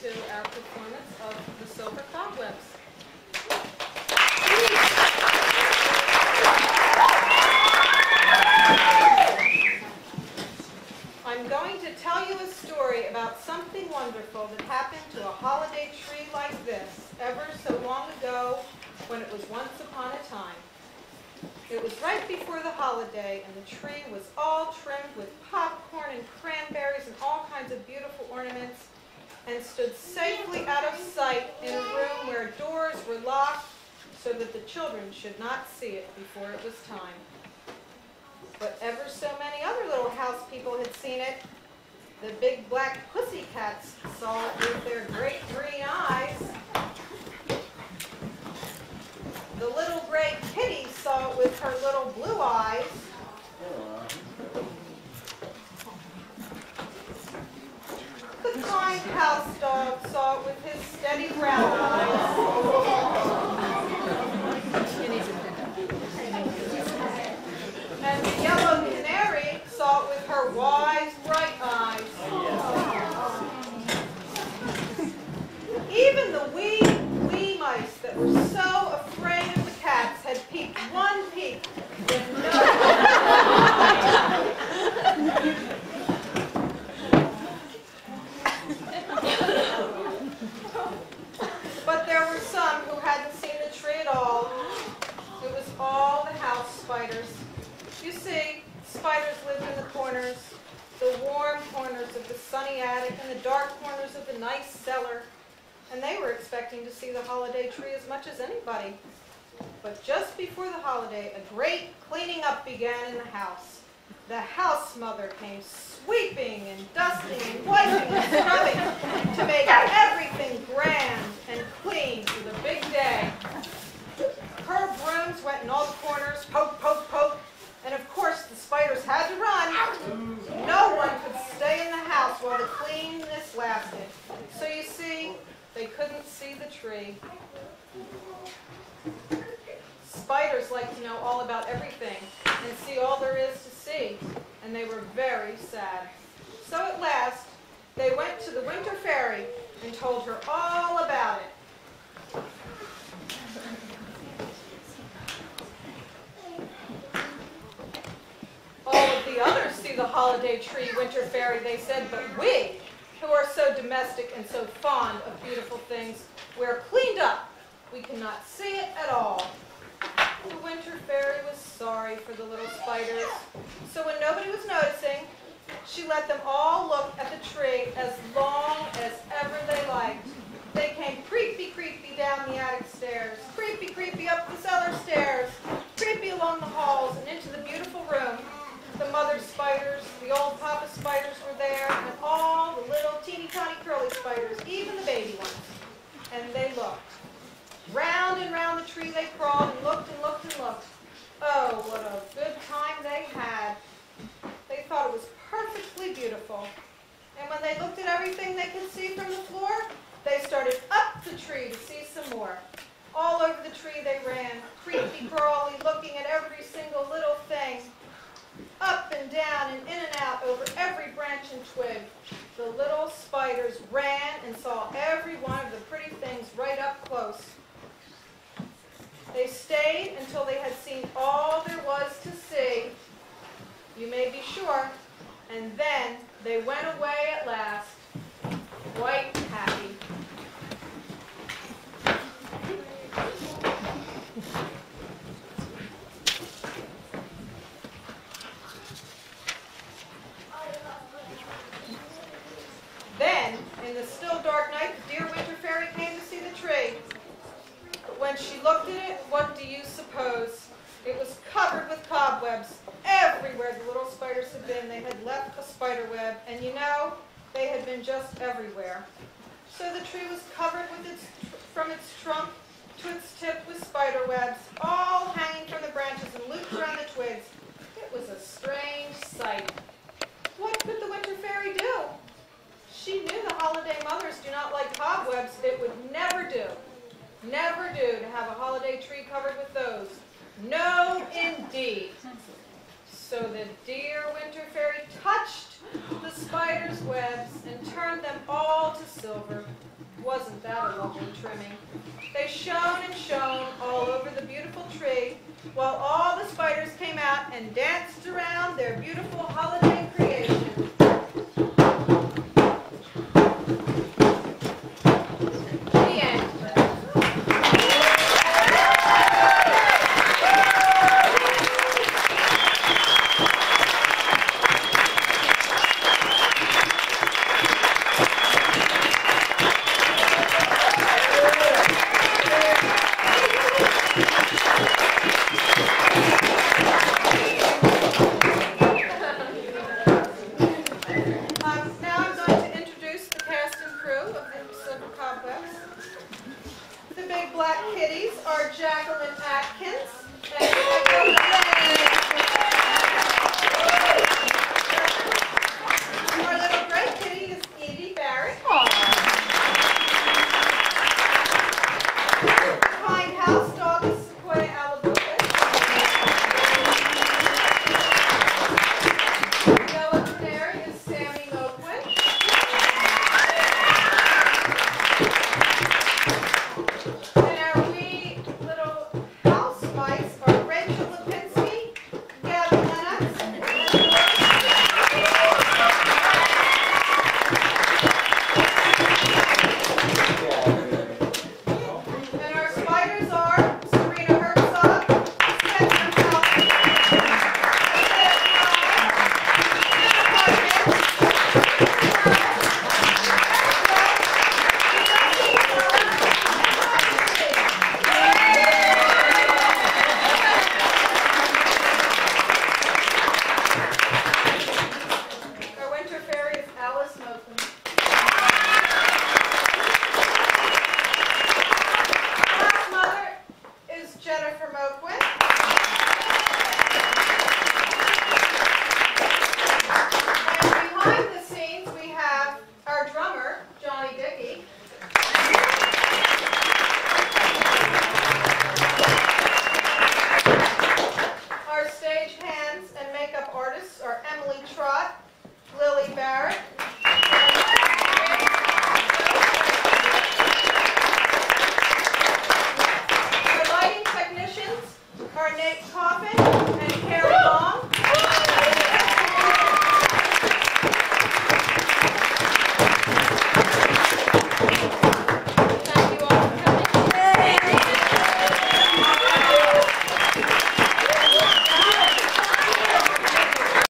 to our performance of the Silver Cobwebs. I'm going to tell you a story about something wonderful that happened to a holiday tree like this ever so long ago when it was once upon a time. It was right before the holiday, and the tree was all trimmed with popcorn and cranberries and all kinds of beautiful ornaments, and stood safely out of sight in a room where doors were locked so that the children should not see it before it was time. But ever so many other little house people had seen it. The big black pussycats saw it with their great green eyes. The little gray kitty saw it with her little blue eyes. The kind house dog saw it with his steady brown eyes. And the yellow canary saw it with her wise, bright eyes. Even the wee mice that were so afraid of the cats had peeked one peek with But there were some who hadn't seen the tree at all. It was all the house spiders. You see, spiders lived in the corners, the warm corners of the sunny attic and the dark corners of the nice cellar. And they were expecting to see the holiday tree as much as anybody. But just before the holiday, a great cleaning up began in the house. The house mother came sweeping and dusting and wiping and scrubbing to make everything grand and clean for the big day. Her brooms went in all the corners, poke, poke, poke, and of course the spiders had to run. No one could stay in the house while the cleanness lasted. So you see, they couldn't see the tree. Spiders like to know all about everything and see all there is to see, and they were very sad. So at last, they went to the winter fairy and told her all about it. All of the others see the holiday tree, winter fairy, they said, but we, who are so domestic and so fond of beautiful things, we're cleaned up. We cannot see it at all. The winter fairy was sorry for the little spiders. So when nobody was noticing, she let them all look at the tree as long as ever they liked. They came creepy, creepy down the attic stairs, creepy, creepy up the cellar stairs, creepy along the halls and into the beautiful room. The mother spiders, the old papa spiders were there, and all the little teeny tiny curly spiders, even the baby ones. And they looked. Round and round the tree they crawled and looked and looked and looked. Oh, what a good time they had. They thought it was perfectly beautiful. And when they looked at everything they could see from the floor, they started up the tree to see some more. All over the tree they ran, creepy crawly, looking at every single little thing. Up and down and in and out over every branch and twig. The little spiders ran and saw every one of the pretty things right up close. They stayed until they had seen all there was to see, you may be sure, and then they went away at last, quite happy. Then, in the still dark night, the dear winter fairy came to see the tree. But when she looked at it, what do you suppose? It was covered with cobwebs. Everywhere the little spiders had been, they had left a spider web, and you know, they had been just everywhere. So the tree was covered with from its trunk to its tip with spider webs, all hanging from the branches and looped around the twigs. It was a strange sight. What could the winter fairy do? She knew the holiday mothers do not like cobwebs. It would never do to have a holiday tree covered with those. No, indeed. So the dear winter fairy touched the spider's webs and turned them all to silver. holiday trimming. They shone and shone all over the beautiful tree while all the spiders came out and danced around their beautiful holiday creation. The end. Now I'm going to introduce the cast and crew of the Cobwebs. The big black kitties are Jacqueline Atkins and Michael Lynn. Our little gray kitty is Edie Barrett. The kind house dog is Sequoia Alabuca. Noah Canary is Sammy Moquin.